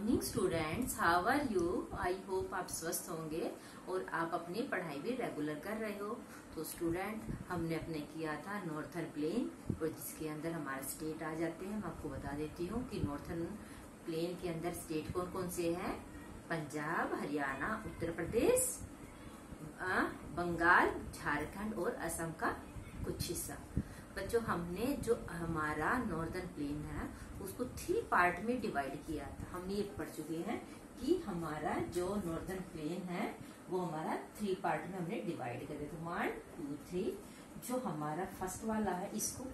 Morning students, how are you. I hope आप स्वस्थ होंगे और आप अपनी पढ़ाई भी रेगुलर कर रहे हो। तो स्टूडेंट, हमने अपने किया था नॉर्थर्न प्लेन और जिसके अंदर हमारे स्टेट आ जाते हैं। मैं आपको बता देती हूँ कि नॉर्थर्न प्लेन के अंदर स्टेट कौन कौन से हैं। पंजाब, हरियाणा, उत्तर प्रदेश, बंगाल, झारखंड और असम का कुछ हिस्सा। बच्चों, हमने जो हमारा नॉर्दर्न प्लेन है उसको 3 पार्ट में डिवाइड किया था। हम ये पढ़ चुके हैं कि हमारा जो नॉर्दर्न प्लेन है वो हमारा 3 पार्ट में हमने डिवाइड कर दिया था। 1, 2, 3। जो हमारा फर्स्ट वाला है इसको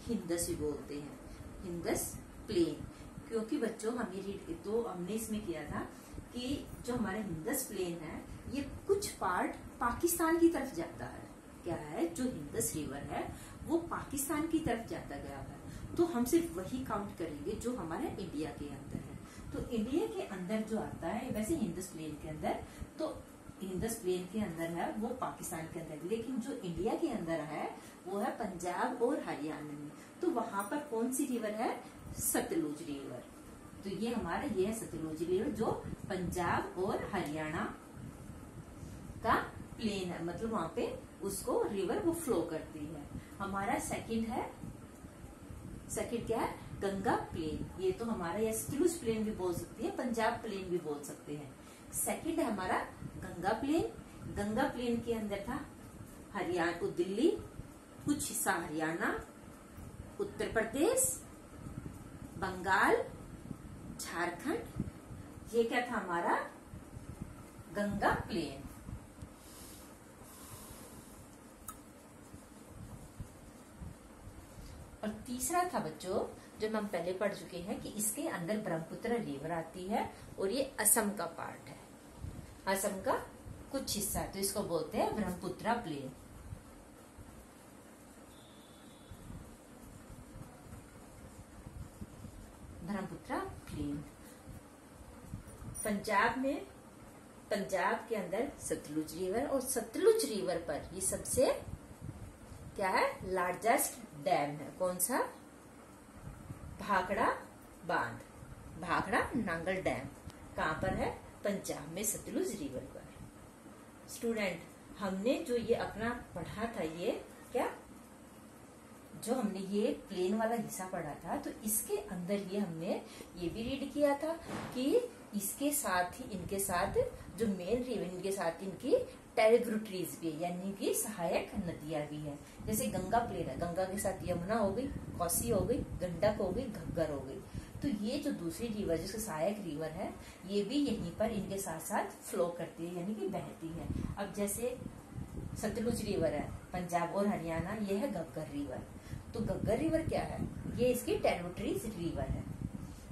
हिंदस भी बोलते हैं, हिंदस प्लेन। क्योंकि बच्चों हमने इसमें किया था कि जो हमारा हिंदस प्लेन है ये कुछ पार्ट पाकिस्तान की तरफ जाता है। क्या है, जो हिंदस रिवर है वो पाकिस्तान की तरफ जाता गया है, तो हम सिर्फ वही काउंट करेंगे जो हमारे इंडिया के अंदर है। तो इंडिया के अंदर जो आता है, वैसे हिंदस प्लेन के अंदर, तो हिंदस प्लेन के अंदर है वो पाकिस्तान के अंदर, लेकिन जो इंडिया के अंदर है वो है पंजाब और हरियाणा में। तो वहां पर कौन सी रिवर है? सतलुज रिवर। तो ये है सतलुज रिवर जो पंजाब और हरियाणा का प्लेन है, मतलब वहां पे उसको रिवर वो फ्लो करती है। हमारा सेकंड क्या है? गंगा प्लेन। ये तो हमारा या सतलुज प्लेन भी बोल सकते हैं, पंजाब प्लेन भी बोल सकते हैं। सेकंड है हमारा गंगा प्लेन। गंगा प्लेन के अंदर था हरियाणा, दिल्ली, कुछ हिस्सा हरियाणा, उत्तर प्रदेश, बंगाल, झारखंड। ये क्या था हमारा गंगा प्लेन। और तीसरा था बच्चों, जो हम पहले पढ़ चुके हैं कि इसके अंदर ब्रह्मपुत्र रिवर आती है और ये असम का पार्ट है, असम का कुछ हिस्सा, तो इसको बोलते हैं ब्रह्मपुत्र प्लेन। ब्रह्मपुत्र प्लेन। पंजाब के अंदर सतलुज रिवर, और सतलुज रिवर पर ये सबसे क्या है, लार्जेस्ट डैम है। कौन सा? भाखड़ा बांध, भाखड़ा नांगल डैम। कहां पर है? पंजाब में, सतलुज रिवर पर। स्टूडेंट, हमने जो ये अपना पढ़ा था, ये क्या, जो हमने ये प्लेन वाला हिस्सा पढ़ा था, तो इसके अंदर ये हमने ये भी रीड किया था कि इसके साथ ही इनके साथ जो मेन रिवर, इनके साथ इनकी ट्रिब्यूटरीज भी है, यानी कि सहायक नदियां भी है। जैसे गंगा प्लेन है, गंगा के साथ यमुना हो गई, कोसी हो गई, गंडक हो गई, घग्गर हो गई। तो ये जो दूसरी रिवर, जिसकी सहायक रिवर है, ये भी यहीं पर इनके साथ साथ फ्लो करती है, यानी कि बहती है। अब जैसे सतलुज रिवर है पंजाब और हरियाणा, ये है घग्गर रिवर। तो घग्गर रिवर क्या है? ये इसकी ट्रिब्यूटरीज रिवर है।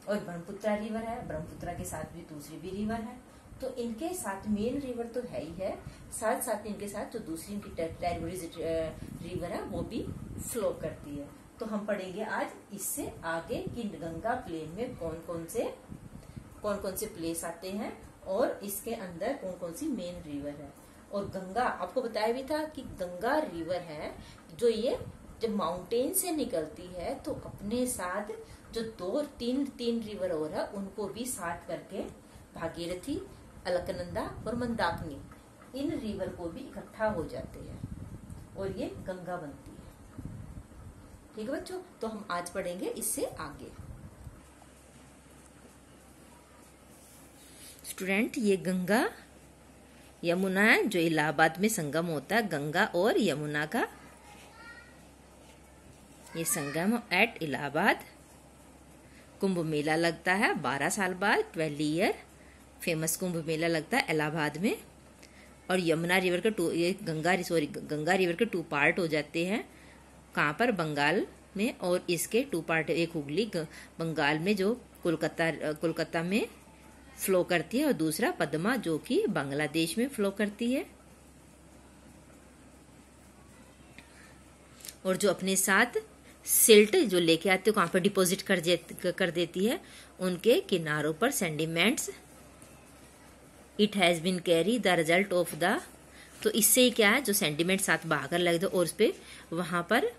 और ब्रह्मपुत्र रिवर है, ब्रह्मपुत्र के साथ भी दूसरी भी रिवर है। तो इनके साथ मेन रिवर तो है ही है, साथ साथ इनके साथ जो दूसरी इनकी ट्रिब्यूटरीज रिवर है वो भी फ्लो करती है। तो हम पढ़ेंगे आज इससे आगे कि गंगा प्लेन में कौन कौन से प्लेस आते हैं और इसके अंदर कौन कौन सी मेन रिवर है। और गंगा, आपको बताया भी था कि गंगा रिवर है जो ये जब माउंटेन से निकलती है तो अपने साथ जो 2-3 रिवर और है उनको भी साथ करके भागीरथी, अलकनंदा और मंदाकिनी, इन रिवर को भी इकट्ठा हो जाते हैं और ये गंगा बनती है। ठीक है बच्चों, तो हम आज पढ़ेंगे इससे आगे। स्टूडेंट, ये गंगा यमुना है जो इलाहाबाद में संगम होता है, गंगा और यमुना का ये संगम एट इलाहाबाद। कुंभ मेला लगता है 12 साल बाद, 12 ईयर फेमस कुंभ मेला लगता है इलाहाबाद में। और यमुना रिवर के गंगा रिवर के 2 पार्ट हो जाते हैं। कहाँ पर? बंगाल में। और इसके 2 पार्ट, एक हुगली बंगाल में जो कोलकाता में फ्लो करती है, और दूसरा पद्मा जो कि बांग्लादेश में फ्लो करती है। और जो अपने साथ सिल्ट जो लेके आते हो वहां पर डिपॉजिट कर देती है, उनके किनारों पर sediments. It has been carry the result of the, तो इससे क्या है, जो सेंडिमेंट साथ बहाकर लग दो और उस पे वहां पर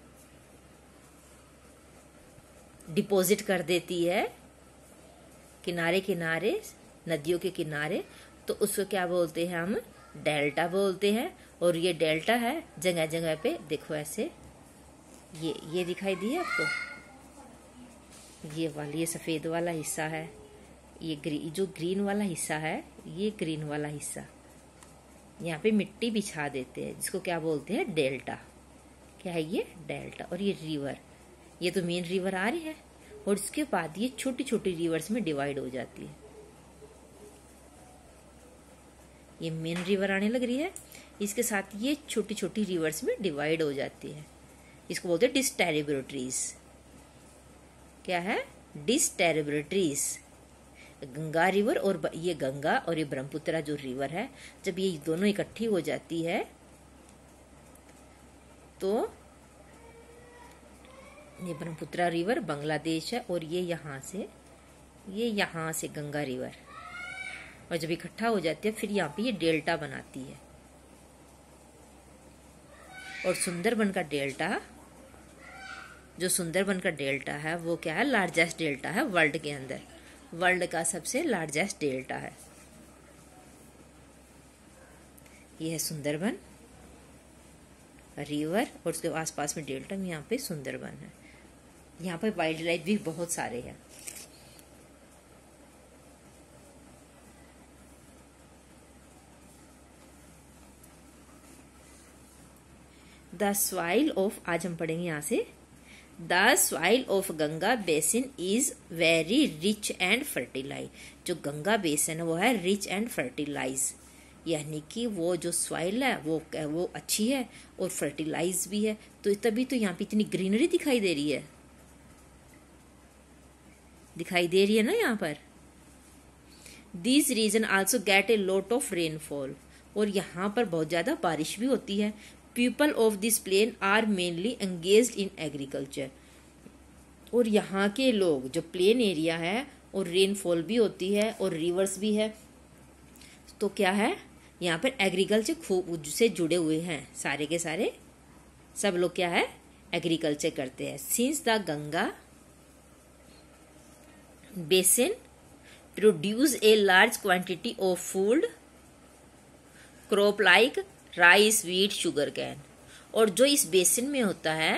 डिपॉजिट कर देती है किनारे किनारे, नदियों के किनारे, तो उसको क्या बोलते हैं हम? डेल्टा बोलते हैं। और ये डेल्टा है जगह जगह पे, देखो ऐसे ये दिखाई दिया आपको, ये सफेद वाला हिस्सा है, ये जो ग्रीन वाला हिस्सा है, ये ग्रीन वाला हिस्सा, यहाँ पे मिट्टी बिछा देते हैं, जिसको क्या बोलते हैं? डेल्टा। क्या है ये? डेल्टा। और ये रिवर, ये तो मेन रिवर आ रही है, और इसके बाद ये छोटी छोटी रिवर्स में डिवाइड हो जाती है। ये मेन रिवर आने लग रही है, इसके साथ ये छोटी छोटी रिवर्स में डिवाइड हो जाती है। इसको बोलते हैं डिस्ट्रीब्यूटरीज। क्या है? डिस्ट्रीब्यूटरीज। गंगा रिवर, और ये गंगा और ये ब्रह्मपुत्र जो रिवर है, जब ये दोनों इकट्ठी हो जाती है तो ये ब्रह्मपुत्र रिवर बांग्लादेश है, और ये यहाँ से गंगा रिवर, और जब इकट्ठा हो जाती है फिर यहाँ पे ये डेल्टा बनाती है। और सुंदरबन का डेल्टा, जो सुंदरबन का डेल्टा है वो क्या है? लार्जेस्ट डेल्टा है वर्ल्ड के अंदर, वर्ल्ड का सबसे लार्जेस्ट डेल्टा है। ये है सुंदरबन रिवर, और उसके आसपास में डेल्टा में यहाँ पे सुंदरबन है। यहाँ पे वाइल्ड लाइफ भी बहुत सारे हैं। द सॉइल ऑफ, आज हम पढ़ेंगे यहाँ से, the soil of Ganga basin is very rich and fertilize. जो गंगा बेसिन है वो है रिच एंड फर्टिलाइज, यानी कि वो जो सॉइल है वो अच्छी है और फर्टिलाइज भी है। तो तभी तो यहाँ पे इतनी ग्रीनरी दिखाई दे रही है ना यहाँ पर। This region also get a lot of rainfall, और यहाँ पर बहुत ज्यादा बारिश भी होती है। People of this plain are mainly engaged in agriculture, और यहाँ के लोग, जो प्लेन एरिया है और रेनफॉल भी होती है और रिवर्स भी है, तो क्या है यहाँ पर एग्रीकल्चर खूब से जुड़े हुए हैं। सारे के सारे सब लोग क्या है? एग्रीकल्चर करते हैं। Since the Ganga basin produce a large quantity of food crop like rice, wheat, sugar cane, और जो इस बेसिन में होता है,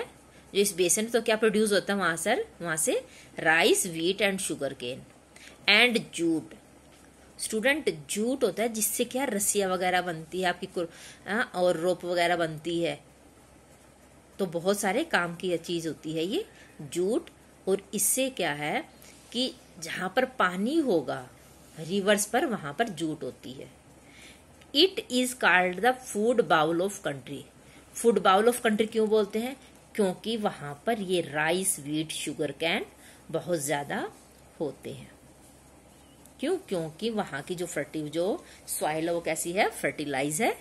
जो इस बेसिन तो क्या प्रोड्यूस होता है वहां से rice, wheat and sugar cane and jute. Student, jute होता है जिससे क्या रस्सियां वगैरह बनती है आपकी, और रोप वगैरह बनती है, तो बहुत सारे काम की चीज होती है ये जूट। और इससे क्या है कि जहां पर पानी होगा रिवर्स पर, वहां पर जूट होती है। It is called the food bowl of country. Food bowl of country क्यों बोलते हैं? क्योंकि वहां पर ये राइस, व्हीट, शुगर कैन बहुत ज्यादा होते हैं। क्यों? क्योंकि वहां की जो सॉइल है वो कैसी है? फर्टिलाइज है।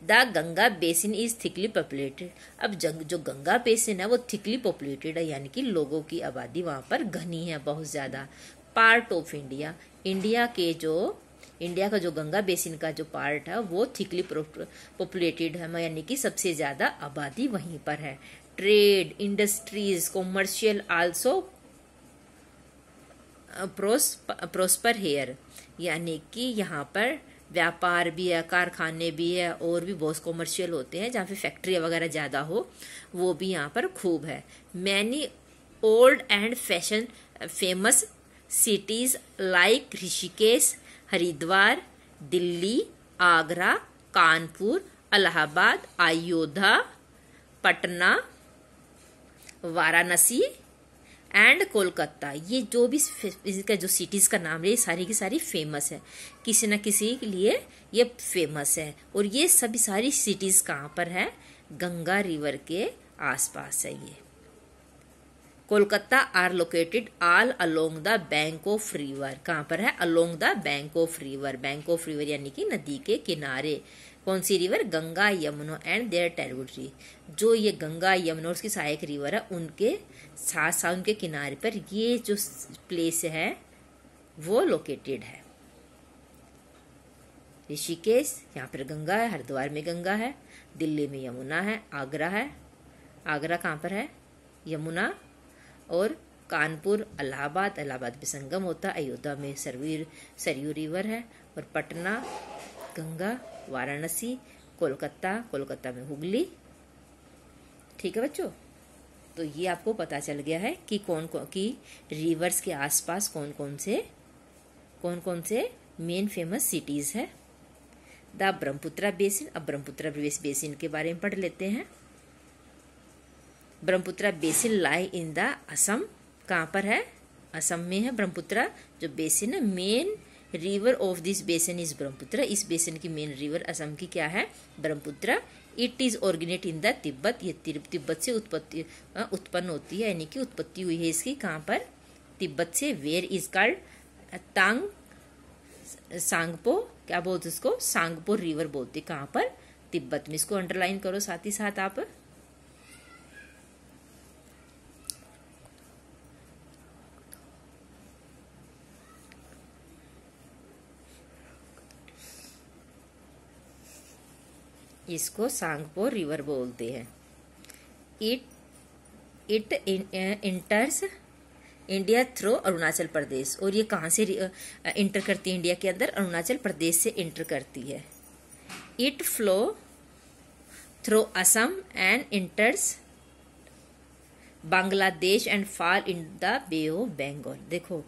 The Ganga basin is thickly populated. अब जो गंगा बेसिन है वो थिकली पॉपुलेटेड है, यानी कि लोगों की आबादी वहां पर घनी है बहुत ज्यादा। पार्ट ऑफ इंडिया, इंडिया का जो गंगा बेसिन का जो पार्ट है वो थिकली पॉपुलेटेड है, यानी कि सबसे ज्यादा आबादी वहीं पर है। Trade, industries, commercial also prosper here, यानी कि यहाँ पर व्यापार भी है, कारखाने भी है, और भी बहुत कॉमर्शियल होते हैं जहाँ पे फैक्ट्री वगैरह ज्यादा हो, वो भी यहाँ पर खूब है। Many old and fashion famous cities like Rishikesh, Haridwar, Delhi, Agra, Kanpur, Allahabad, Ayodhya, Patna, Varanasi and Kolkata, ये जो भी इसका जो सिटीज का नाम है ये सारी की सारी फेमस है, किसी न किसी के लिए ये फेमस है। और ये सभी सारी सिटीज कहाँ पर है? गंगा रिवर के आसपास है। ये Kolkata are located all along the bank of river. कहाँ पर है? Along the bank of river. Bank of river यानी कि नदी के किनारे। कौन सी रिवर? Ganga, Yamuna and their tributary. जो ये गंगा, यमुना और उसकी सहायक रिवर है उनके साथ साथ उनके किनारे पर ये जो प्लेस है वो लोकेटेड है। ऋषिकेश, यहाँ पर गंगा है, हरिद्वार में गंगा है, दिल्ली में यमुना है, आगरा है, आगरा कहाँ पर है? यमुना, और कानपुर, इलाहाबाद, इलाहाबाद में संगम होता है, अयोध्या में सरयू रिवर है, और पटना गंगा, वाराणसी, कोलकाता, कोलकाता में हुगली। ठीक है बच्चों, तो ये आपको पता चल गया है कि कौन कौन की रिवर्स के आसपास कौन कौन से मेन फेमस सिटीज है। The Brahmaputra basin. अब ब्रह्मपुत्रा बेसिन के बारे में पढ़ लेते हैं। Brahmaputra basin lie in the Assam. कहाँ पर है? असम में है ब्रह्मपुत्रा जो बेसिन है। Main river of this basin is Brahmaputra. इस बेसिन की मेन रिवर असम की क्या है? Brahmaputra. It is originate in the Tibet. ये तिब्बत से उत्पन्न होती है, यानी कि उत्पत्ति हुई है इसकी। कहाँ पर? तिब्बत से। वेयर इज कॉल्ड तांग सांगपो। क्या बोलते उसको? सांगपो रिवर बोलते। कहाँ पर? तिब्बत में। इसको अंडरलाइन करो साथ ही साथ आप। इसको सांगपो रिवर बोलते हैं। It enters India through Arunachal Pradesh. और ये कहाँ से इंटर करती है इंडिया के अंदर? अरुणाचल प्रदेश से इंटर करती है। It flow through Assam and enters Bangladesh and fall in the Bay of Bengal. देखो,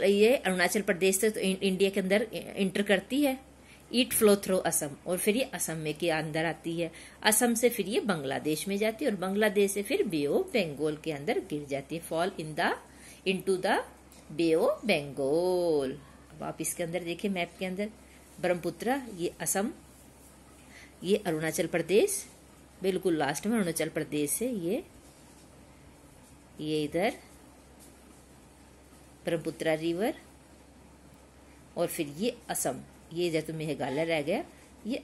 ये अरुणाचल प्रदेश से तो इंडिया के अंदर इंटर करती है। इट फ्लो थ्रू असम, और फिर ये असम में के अंदर आती है। असम से फिर ये बांग्लादेश में जाती है, और बांग्लादेश से फिर बे ऑफ बंगाल के अंदर गिर जाती है। Fall into the Bay of Bengal. अब आप इसके अंदर देखिए मैप के अंदर, ब्रह्मपुत्रा ये असम, ये अरुणाचल प्रदेश, बिल्कुल लास्ट में अरुणाचल प्रदेश है ये इधर ब्रह्मपुत्रा रिवर, और फिर ये असम, ये इधर तो मेघालय रह गया, ये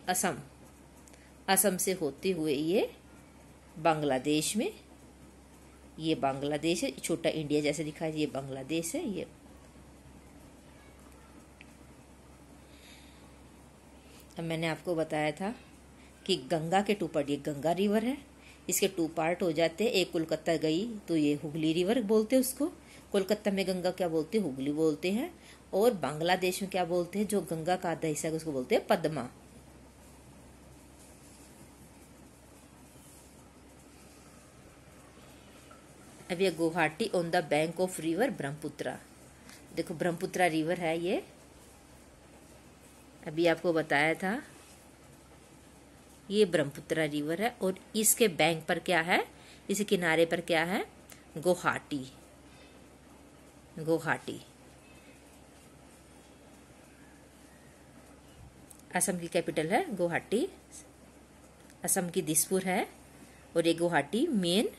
असम से होते हुए ये बांग्लादेश में, ये बांग्लादेश है, छोटा इंडिया जैसे दिखाई, ये बांग्लादेश है। ये अब मैंने आपको बताया था कि गंगा के 2 पार्ट, ये गंगा रिवर है, इसके 2 पार्ट हो जाते हैं। एक कोलकाता गई तो ये हुगली रिवर बोलते हैं उसको। कोलकाता में गंगा क्या बोलते हैं? हुगली बोलते हैं। और बांग्लादेश में क्या बोलते हैं? जो गंगा का आधा हिस्सा है उसको बोलते हैं पद्मा। अब ये Guwahati on the bank of river Brahmaputra. देखो ब्रह्मपुत्रा रिवर है ये, अभी आपको बताया था, ये ब्रह्मपुत्रा रिवर है। और इसके बैंक पर क्या है? इस किनारे पर क्या है? गुवाहाटी। असम की कैपिटल है गुवाहाटी। असम की दिसपुर है, और ये गुवाहाटी मेन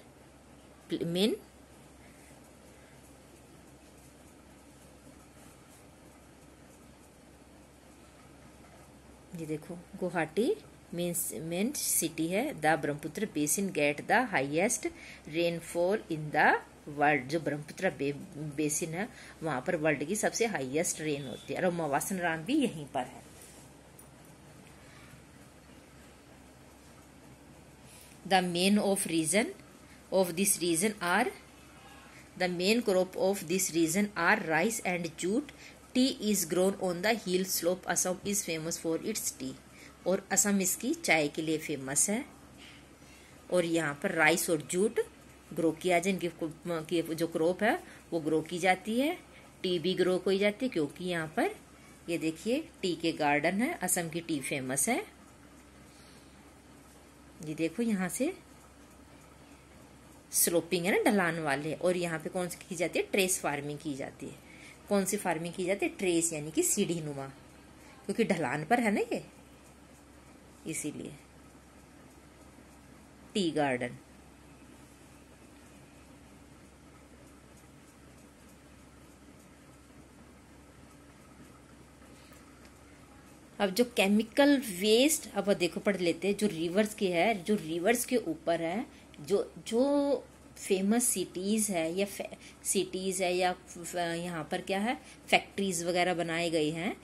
ये देखो गुवाहाटी मेन सिटी है। The Brahmaputra basin get the highest rainfall in the world. जो ब्रह्मपुत्र बेसिन है वहां पर वर्ल्ड की सबसे हाईएस्ट रेन होती है, और मवासन राम भी यहीं पर है। The main crop of this region are rice and jute. Tea is grown on the hill slope. Assam is famous for its tea. और असम इसकी चाय के लिए फेमस है। और यहाँ पर राइस और जूट ग्रो किया जाए, इनकी जो क्रॉप है वो ग्रो की जाती है। टी भी ग्रो की जाती है, क्योंकि यहाँ पर ये देखिए टी के गार्डन है। असम की टी फेमस है। ये देखो यहाँ से स्लोपिंग है ना, ढलान वाले। और यहाँ पे कौन सी की जाती है? ट्रेस फार्मिंग की जाती है। कौन सी फार्मिंग की जाती है? ट्रेस, यानी कि सीढ़ी नुमा, क्योंकि ढलान पर है ना ये, इसीलिए टी गार्डन। अब जो केमिकल वेस्ट, अब देखो पढ़ लेते हैं। जो रिवर्स के है, जो रिवर्स के ऊपर है, जो फेमस सिटीज है या सिटीज है या यहाँ पर क्या है, फैक्ट्रीज वगैरह बनाए गए हैं,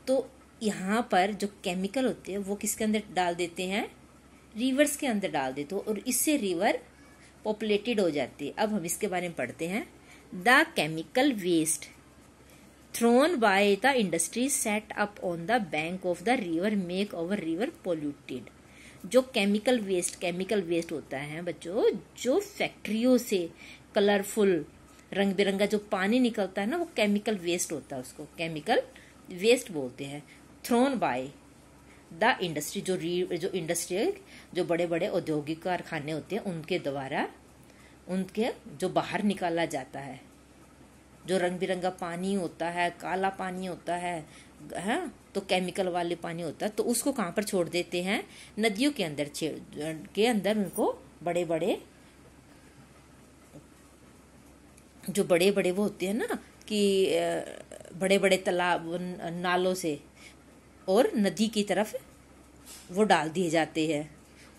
तो यहाँ पर जो केमिकल होते हैं वो किसके अंदर डाल देते हैं? रिवर्स के अंदर डाल देते हो, और इससे रिवर पॉपुलेटेड हो जाती है। अब हम इसके बारे में पढ़ते हैं। The chemical waste thrown by the industry set up on the bank of the river make our river polluted. जो केमिकल वेस्ट होता है बच्चों, जो फैक्ट्रियों से कलरफुल रंग बिरंगा जो पानी निकलता है ना, वो केमिकल वेस्ट होता है, उसको केमिकल वेस्ट बोलते हैं। थ्रोन बाय द इंडस्ट्री, जो इंडस्ट्रियल, जो बड़े बड़े औद्योगिक कारखाने होते हैं उनके द्वारा, उनके जो बाहर निकाला जाता है, जो रंग बिरंगा पानी होता है, काला पानी होता है, तो केमिकल वाले पानी होता है, तो उसको कहाँ पर छोड़ देते हैं? नदियों के अंदर उनको बड़े बड़े जो बड़े बड़े वो होते हैं ना, कि बड़े बड़े तालाब, नालों से और नदी की तरफ वो डाल दिए जाते हैं,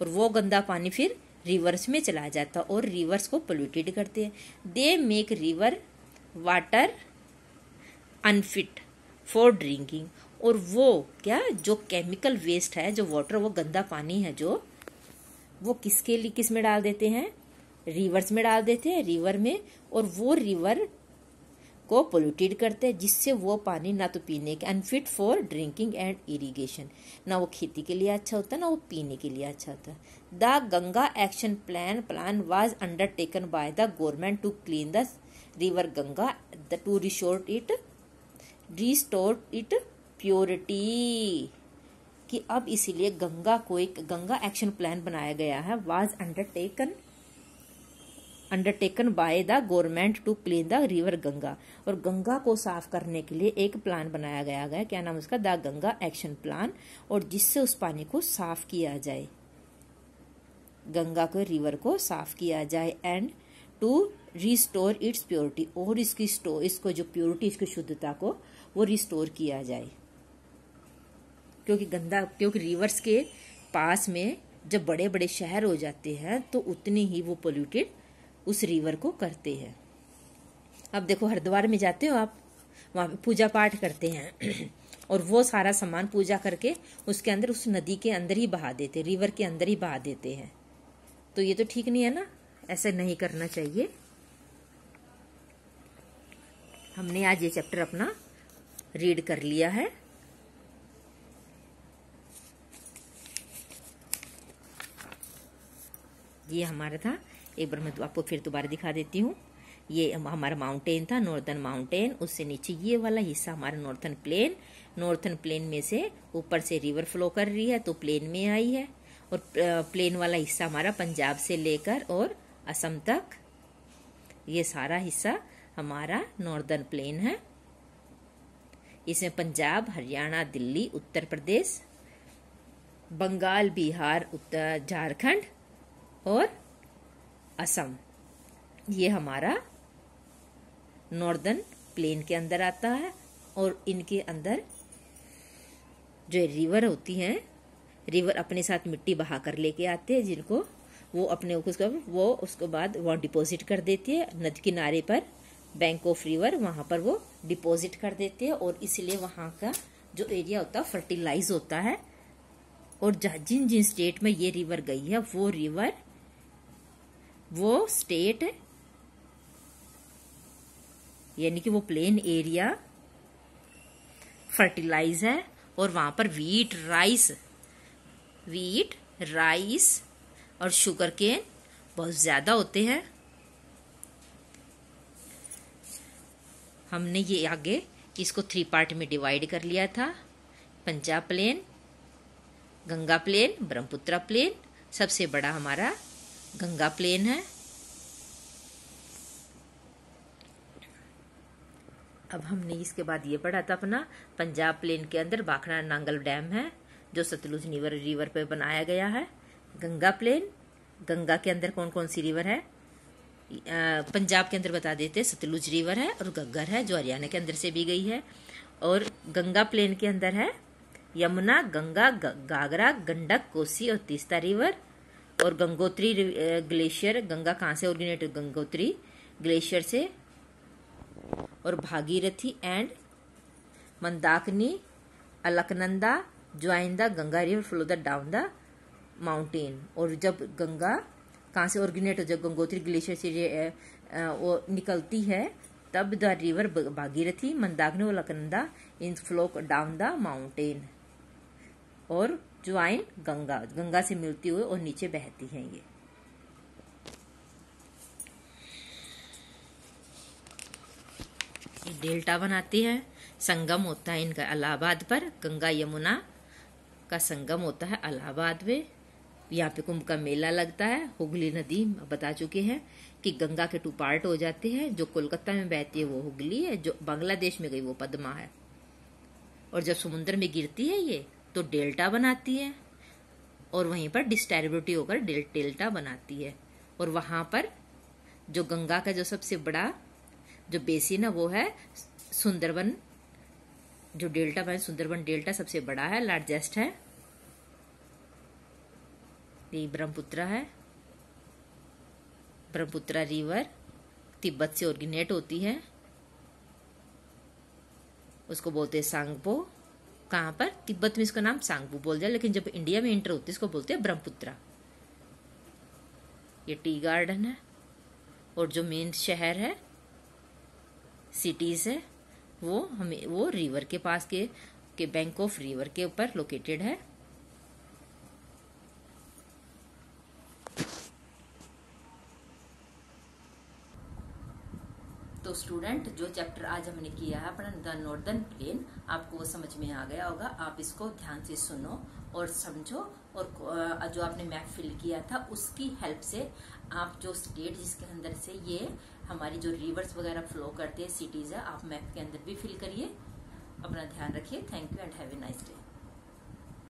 और वो गंदा पानी फिर रिवर्स में चला जाता है और रिवर्स को पोल्यूटेड करते हैं। They make river water unfit for drinking. और वो क्या, जो केमिकल वेस्ट है, जो वाटर, वो गंदा पानी है, जो वो किसके लिए, किस में डाल देते हैं? रिवर्स में डाल देते हैं, रिवर में, और वो रिवर को पोल्यूटेड करते हैं, जिससे वो पानी ना तो पीने के, unfit for drinking and irrigation, ना वो खेती के लिए अच्छा होता है, ना वो पीने के लिए अच्छा होता है। The Ganga Action Plan was undertaken by the government to clean the river Ganga to restore it purity. कि अब इसीलिए गंगा को एक गंगा एक्शन प्लान बनाया गया है, was undertaken by the government to clean the river Ganga. और गंगा को साफ करने के लिए एक प्लान बनाया गया है, क्या नाम उसका? The Ganga Action plan. और जिससे उस पानी को साफ किया जाए, गंगा को, रिवर को साफ किया जाए, and to restore its purity, और इसको जो प्योरिटी, इसकी शुद्धता को वो रिस्टोर किया जाए। क्योंकि रिवर्स के पास में जब बड़े बड़े शहर हो जाते हैं तो उतने ही वो पोल्यूटेड उस रिवर को करते हैं। अब देखो, हरिद्वार में जाते हो आप, वहां पे पूजा पाठ करते हैं और वो सारा सामान पूजा करके उसके अंदर, उस नदी के अंदर ही बहा देते, रिवर के अंदर ही बहा देते हैं। तो ये तो ठीक नहीं है ना, ऐसा नहीं करना चाहिए। हमने आज ये चैप्टर अपना रीड कर लिया है। ये हमारा था, एक बार मैं आपको फिर दोबारा दिखा देती हूँ। ये हमारा माउंटेन था, नॉर्दर्न माउंटेन, उससे नीचे ये वाला हिस्सा हमारा नॉर्थर्न प्लेन में से ऊपर से रिवर फ्लो कर रही है तो प्लेन में आई है, और प्लेन वाला हिस्सा हमारा पंजाब से लेकर और असम तक, ये सारा हिस्सा हमारा नॉर्दर्न प्लेन है। इसमें पंजाब, हरियाणा, दिल्ली, उत्तर प्रदेश, बंगाल, बिहार, उत्तर झारखंड और असम, ये हमारा नॉर्दर्न प्लेन के अंदर आता है। और इनके अंदर जो रिवर होती हैं, रिवर अपने साथ मिट्टी बहा कर लेके आते हैं, जिनको वो अपने उसको बाद वहाँ डिपॉजिट कर देती है नदी किनारे पर, बैंक ऑफ रिवर, वहां पर वो डिपॉजिट कर देते हैं। और इसलिए वहां का जो एरिया होता है फर्टिलाइज होता है। और जिन जिन स्टेट में ये रिवर गई है, वो स्टेट, यानी कि वो प्लेन एरिया फर्टिलाइज है, और वहां पर वीट, राइस और शुगर केन बहुत ज्यादा होते हैं। हमने ये आगे इसको 3 पार्ट में डिवाइड कर लिया था, Punjab plain, Ganga plain, Brahmaputra plain. सबसे बड़ा हमारा गंगा प्लेन है। अब हमने इसके बाद ये पढ़ा था अपना, पंजाब प्लेन के अंदर भाखड़ा नांगल डैम है, जो सतलुज रिवर पे बनाया गया है। गंगा प्लेन, गंगा के अंदर कौन कौन सी रिवर है? पंजाब के अंदर बता देते, सतलुज रिवर है और घग्गर है, जो हरियाणा के अंदर से भी गई है। और गंगा प्लेन के अंदर है यमुना, गंगा, घाघरा, गंडक, कोसी और तीस्ता रिवर। और गंगोत्री ग्लेशियर, गंगा कहाँ से ओरिजिनेट? गंगोत्री ग्लेशियर से। और Bhagirathi and Mandakini, Alaknanda join the Ganga river flow the down the mountain. और जब गंगा कहाँ से ओरिजिनेट हो, जब गंगोत्री ग्लेशियर से वो निकलती है, तब the river Bhagirathi Mandakini Alaknanda in flow down the mountain और ज्वाइन गंगा, गंगा से मिलती हुई और नीचे बहती है। ये डेल्टा बनाती है, संगम होता है इनका इलाहाबाद पर, गंगा यमुना का संगम होता है इलाहाबाद में। यहाँ पे कुंभ का मेला लगता है। हुगली नदी बता चुके हैं कि गंगा के 2 पार्ट हो जाते हैं, जो कोलकाता में बहती है वो हुगली है, जो बांग्लादेश में गई वो पद्मा है, और जब समुद्र में गिरती है ये तो डेल्टा बनाती है, और वहीं पर डिस्टर्बिलिटी होकर डेल्टा बनाती है। और वहां पर जो गंगा का जो सबसे बड़ा जो बेसिन है वो है सुंदरबन, जो डेल्टा बना सुंदरबन डेल्टा सबसे बड़ा है, लार्जेस्ट है। ये ब्रह्मपुत्र है, ब्रह्मपुत्र रिवर तिब्बत से ओरिजिनेट होती है, उसको बोलते हैं सांगपो। कहाँ पर? तिब्बत में इसका नाम सांगपो बोल जाए, लेकिन जब इंडिया में एंटर होती है इसको बोलते हैं ब्रह्मपुत्र। ये टी गार्डन है, और जो मेन शहर है सिटीज है वो रिवर के पास के बैंक ऑफ रिवर के ऊपर लोकेटेड है। तो स्टूडेंट, जो चैप्टर आज हमने किया है अपना द नॉर्दर्न प्लेन, आपको वो समझ में आ गया होगा। आप इसको ध्यान से सुनो और समझो, और जो आपने मैप फिल किया था उसकी हेल्प से आप जो स्टेट जिसके अंदर से ये हमारी जो रिवर्स वगैरह फ्लो करते हैं, सिटीज है, आप मैप के अंदर भी फिल करिए। अपना ध्यान रखिए। Thank you and have a nice day.